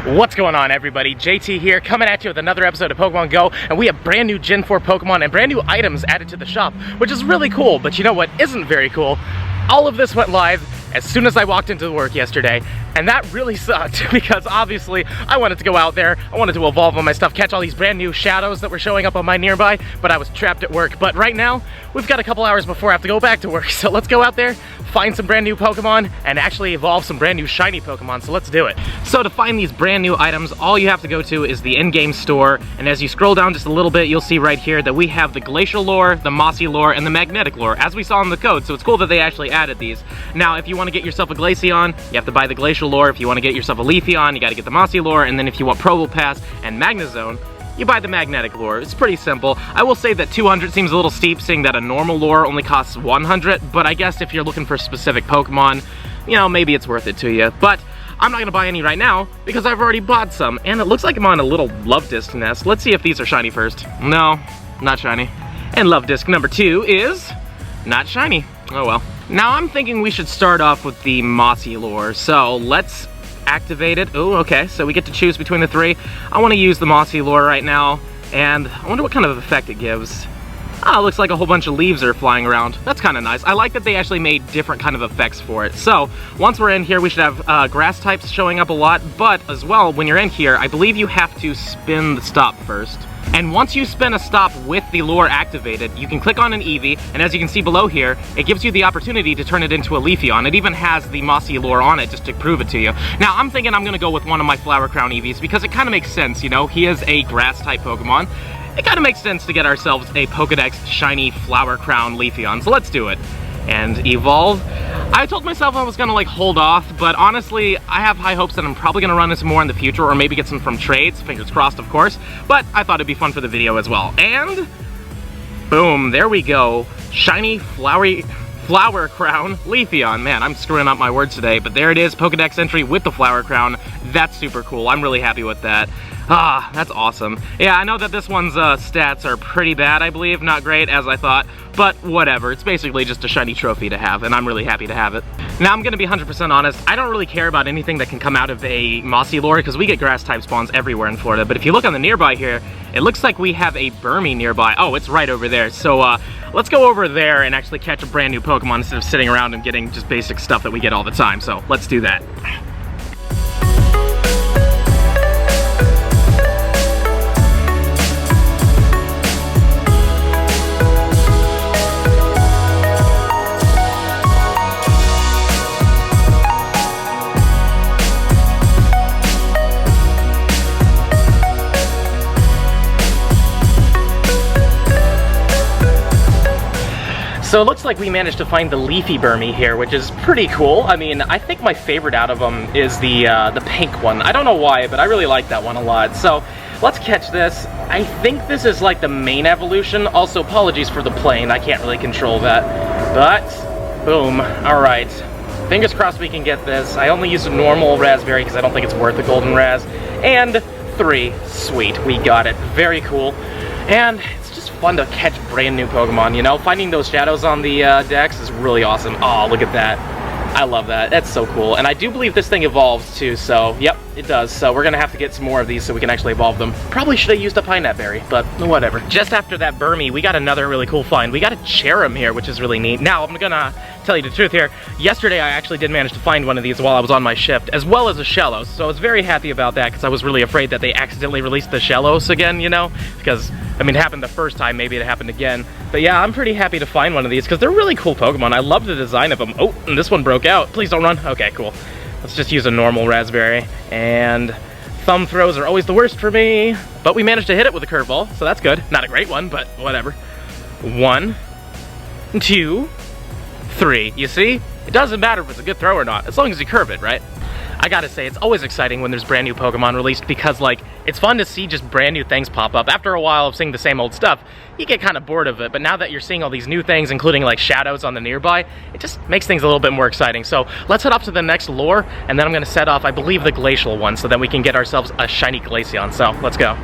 What's going on, everybody? JT here, coming at you with another episode of Pokemon Go, and we have brand new Gen 4 Pokemon and brand new items added to the shop, which is really cool. But you know what isn't very cool? All of this went live as soon as I walked into work yesterday, and that really sucked because obviously I wanted to go out there, I wanted to evolve on my stuff, catch all these brand new shadows that were showing up on my nearby, but I was trapped at work. But right now, we've got a couple hours before I have to go back to work, so let's go out there, find some brand new Pokemon, and actually evolve some brand new shiny Pokemon, so let's do it. So to find these brand new items, all you have to go to is the in-game store, and as you scroll down just a little bit, you'll see right here that we have the Glacial Lure, the Mossy Lure, and the Magnetic Lure, as we saw in the code, so it's cool that they actually added these. Now, if you want to get yourself a Glaceon, you have to buy the Glacial Lure. If you want to get yourself a Leafeon, you got to get the Mossy Lure, and then if you want Probopass and Magnezone, you buy the Magnetic Lure. It's pretty simple. I will say that 200 seems a little steep, seeing that a normal lure only costs 100, but I guess if you're looking for specific Pokemon, you know, maybe it's worth it to you. But I'm not gonna buy any right now because I've already bought some, and it looks like I'm on a little Love Disc nest. Let's see if these are shiny first. No, not shiny. And Love Disc number 2 is not shiny. Oh well. Now I'm thinking we should start off with the Mossy Lure, so let's activate it. Oh, okay, so we get to choose between the three. I want to use the Mossy Lure right now, and I wonder what kind of effect it gives. Ah, it looks like a whole bunch of leaves are flying around. That's kind of nice. I like that they actually made different kind of effects for it. So, once we're in here, we should have grass types showing up a lot, but as well, when you're in here, I believe you have to spin the stop first. And once you spin a stop with the lure activated, you can click on an Eevee, and as you can see below here, it gives you the opportunity to turn it into a Leafeon. It even has the Mossy Lure on it just to prove it to you. Now, I'm thinking I'm gonna go with one of my Flower Crown Eevees because it kind of makes sense, you know? He is a grass-type Pokemon. It kind of makes sense to get ourselves a Pokedex shiny Flower Crown Leafeon, so let's do it. And evolve. I told myself I was gonna like hold off, but honestly, I have high hopes that I'm probably gonna run this more in the future, or maybe get some from trades, fingers crossed of course, but I thought it'd be fun for the video as well. And boom, there we go. Shiny Flower Crown Leafeon. Man, I'm screwing up my words today, but there it is, Pokedex entry with the Flower Crown. That's super cool. I'm really happy with that. Ah, that's awesome. Yeah, I know that this one's stats are pretty bad, I believe. Not great, as I thought, but whatever. It's basically just a shiny trophy to have, and I'm really happy to have it. Now, I'm gonna be 100% honest. I don't really care about anything that can come out of a Mossy Lure, because we get grass-type spawns everywhere in Florida, but if you look on the nearby here, it looks like we have a Burnie nearby. Oh, it's right over there. So, let's go over there and actually catch a brand new Pokemon instead of sitting around and getting just basic stuff that we get all the time. So, let's do that. So it looks like we managed to find the Leafy Burnie here, which is pretty cool. I mean, I think my favorite out of them is the pink one. I don't know why, but I really like that one a lot. So let's catch this. I think this is like the main evolution. Also, apologies for the plane. I can't really control that. But, boom. All right. Fingers crossed we can get this. I only used a normal raspberry because I don't think it's worth the golden raz. And 3. Sweet. We got it. Very cool. And it's just fun to catch brand new Pokemon, you know? Finding those shadows on the Dex is really awesome. Oh, look at that. I love that. That's so cool. And I do believe this thing evolves too, so yep, it does. So we're gonna have to get some more of these so we can actually evolve them. Probably should have used a Pineapple Berry, but whatever. Just after that Burnie, we got another really cool find. We got a Cherrim here, which is really neat. Now, I'm gonna tell you the truth here. Yesterday, I actually did manage to find one of these while I was on my shift, as well as a Shellos. So I was very happy about that because I was really afraid that they accidentally released the Shellos again, you know? Because, I mean, it happened the first time, maybe it happened again. But yeah, I'm pretty happy to find one of these because they're really cool Pokemon. I love the design of them. Oh, and this one broke out. Please don't run. Okay, cool. Let's just use a normal raspberry. And thumb throws are always the worst for me. But we managed to hit it with a curveball, so that's good. Not a great one, but whatever. 1, 2, 3. You see? It doesn't matter if it's a good throw or not, as long as you curve it, right? I gotta say, it's always exciting when there's brand new Pokemon released because, like, it's fun to see just brand new things pop up. After a while of seeing the same old stuff, you get kind of bored of it, but now that you're seeing all these new things, including, like, shadows on the nearby, it just makes things a little bit more exciting. So, let's head off to the next lure, and then I'm gonna set off, I believe, the Glacial one, so then we can get ourselves a shiny Glaceon. So, let's go.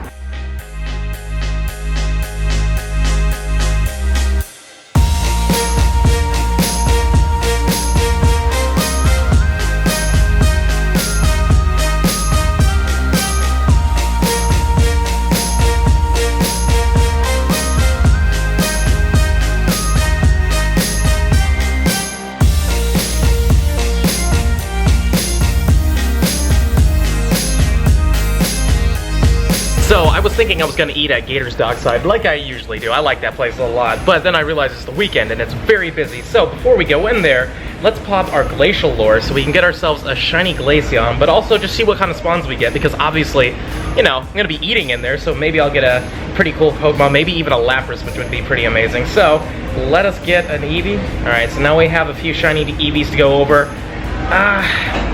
was thinking I was gonna eat at Gator's Dockside like I usually do. I like that place a lot, but then I realized it's the weekend and it's very busy. So before we go in there, let's pop our Glacial Lure so we can get ourselves a shiny Glaceon, but also just see what kind of spawns we get, because obviously, you know, I'm gonna be eating in there, so maybe I'll get a pretty cool Pokemon, maybe even a Lapras, which would be pretty amazing. So let us get an Eevee. Alright, so now we have a few shiny Eevees to go over.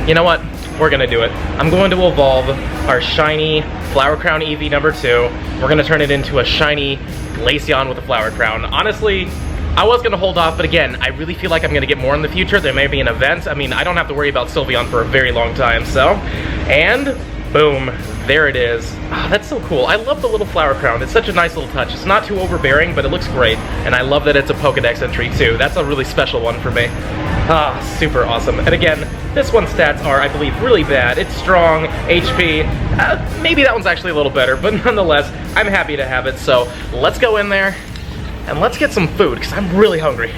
You know what? We're gonna do it. I'm going to evolve our shiny Flower Crown Eevee number 2. We're gonna turn it into a shiny Glaceon with a Flower Crown. Honestly, I was gonna hold off, but again, I really feel like I'm gonna get more in the future. There may be an event. I mean, I don't have to worry about Sylveon for a very long time, so. And boom, there it is. Oh, that's so cool. I love the little Flower Crown. It's such a nice little touch. It's not too overbearing, but it looks great. And I love that it's a Pokedex entry too. That's a really special one for me. Ah, super awesome. And again, this one's stats are, I believe, really bad. It's strong, HP. Maybe that one's actually a little better, but nonetheless, I'm happy to have it. So let's go in there and let's get some food, because I'm really hungry.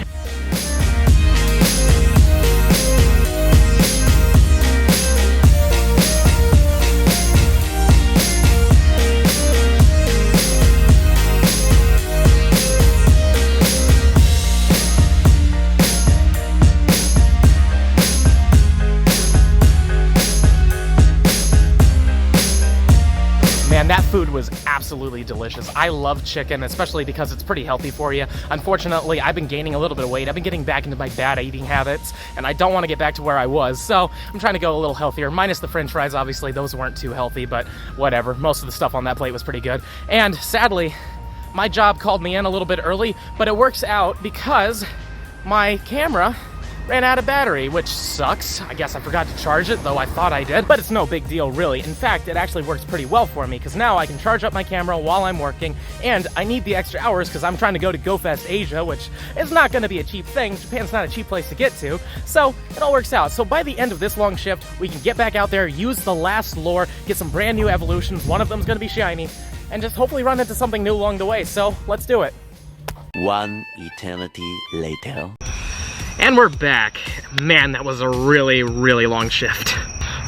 Man, that food was absolutely delicious. I love chicken, especially because it's pretty healthy for you. Unfortunately, I've been gaining a little bit of weight. I've been getting back into my bad eating habits, and I don't want to get back to where I was, so I'm trying to go a little healthier, minus the french fries. Obviously, those weren't too healthy, but whatever. Most of the stuff on that plate was pretty good. And sadly, my job called me in a little bit early, but it works out because my camera ran out of battery, which sucks. I guess I forgot to charge it, though I thought I did, but it's no big deal, really. In fact, it actually works pretty well for me, because now I can charge up my camera while I'm working, and I need the extra hours because I'm trying to go to GoFest Asia, which is not going to be a cheap thing. Japan's not a cheap place to get to, so it all works out. So by the end of this long shift, we can get back out there, use the last lure, get some brand new evolutions. One of them's going to be shiny, and just hopefully run into something new along the way. So let's do it. One eternity later. And we're back. Man, that was a really, really long shift.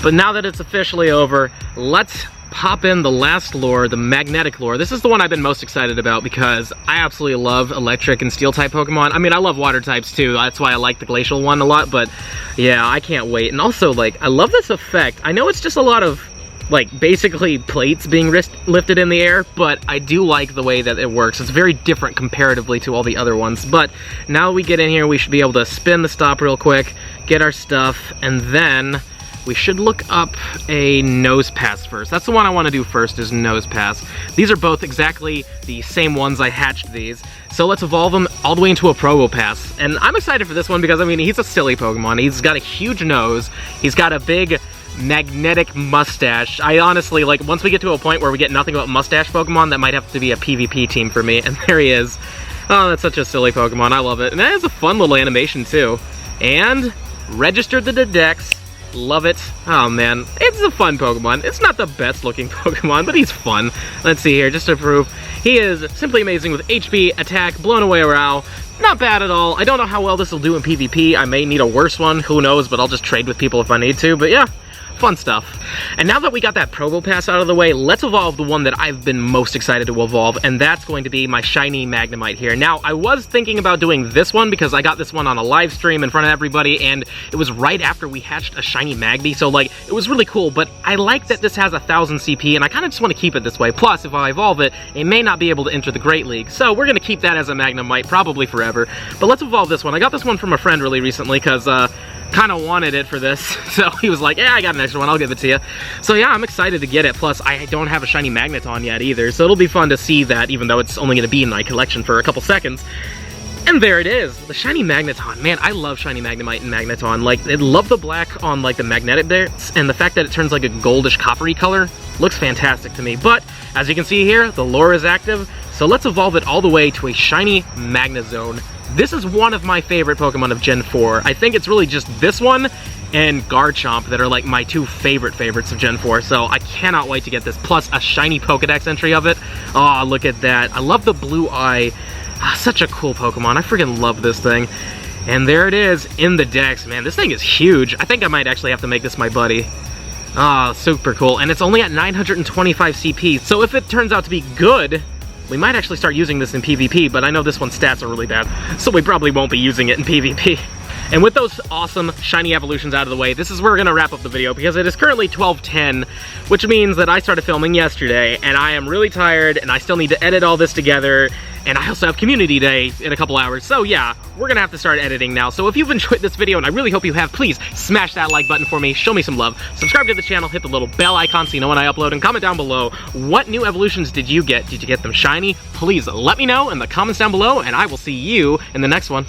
But now that it's officially over, let's pop in the last lure, the magnetic lure. This is the one I've been most excited about because I absolutely love electric and steel type Pokemon. I mean, I love water types too. That's why I like the glacial one a lot, but yeah, I can't wait. And also, like, I love this effect. I know it's just a lot of, like, basically plates being lifted in the air, but I do like the way that it works. It's very different comparatively to all the other ones. But now we get in here, we should be able to spin the stop real quick, get our stuff, and then we should look up a Nose Pass first. That's the one I want to do first, is Nose Pass. These are both exactly the same ones. I hatched these. So let's evolve them all the way into a Probopass. And I'm excited for this one because, I mean, he's a silly Pokemon. He's got a huge nose. He's got a big magnetic mustache. I honestly, like, once we get to a point where we get nothing but mustache Pokemon, that might have to be a PvP team for me. And there he is. Oh, that's such a silly Pokemon. I love it. And that has a fun little animation, too. And registered the Dex. Love it. Oh, man. It's a fun Pokemon. It's not the best looking Pokemon, but he's fun. Let's see here, just to prove. He is simply amazing with HP, attack, blown away morale. Not bad at all. I don't know how well this will do in PvP. I may need a worse one. Who knows, but I'll just trade with people if I need to. But yeah, fun stuff. And now that we got that Probopass out of the way, let's evolve the one that I've been most excited to evolve, and that's going to be my shiny Magnemite here. Now, I was thinking about doing this one because I got this one on a live stream in front of everybody, and it was right after we hatched a shiny Magby, so, like, it was really cool, but I like that this has 1,000 CP, and I kind of just want to keep it this way. Plus, if I evolve it, it may not be able to enter the Great League, so we're going to keep that as a Magnemite, probably forever. But let's evolve this one. I got this one from a friend really recently because, kind of wanted it for this, so he was like, yeah, I got an extra one, I'll give it to you. So yeah, I'm excited to get it. Plus, I don't have a shiny Magneton yet either, so it'll be fun to see that, even though it's only going to be in my collection for a couple seconds. And there it is, the shiny Magneton. Man, I love shiny Magnemite and Magneton. Like, I love the black on, like, the magnetic bits, and the fact that it turns like a goldish coppery color looks fantastic to me. But as you can see here, the lure is active, so let's evolve it all the way to a shiny Magnezone. This is one of my favorite Pokemon of Gen 4. I think it's really just this one and Garchomp that are like my two favorites of Gen 4, so I cannot wait to get this, plus a shiny Pokedex entry of it. Oh, look at that. I love the blue eye. Such a cool Pokemon. I freaking love this thing. And there it is in the Dex. Man, this thing is huge. I think I might actually have to make this my buddy. Ah, super cool. And it's only at 925 CP. So if it turns out to be good, we might actually start using this in PvP, but I know this one's stats are really bad, so we probably won't be using it in PvP. And with those awesome shiny evolutions out of the way, this is where we're gonna wrap up the video because it is currently 12:10, which means that I started filming yesterday and I am really tired and I still need to edit all this together, and I also have community day in a couple hours. So yeah, we're gonna have to start editing now. So if you've enjoyed this video, and I really hope you have, please smash that like button for me, show me some love, subscribe to the channel, hit the little bell icon so you know when I upload, and comment down below, what new evolutions did you get? Did you get them shiny? Please let me know in the comments down below, and I will see you in the next one.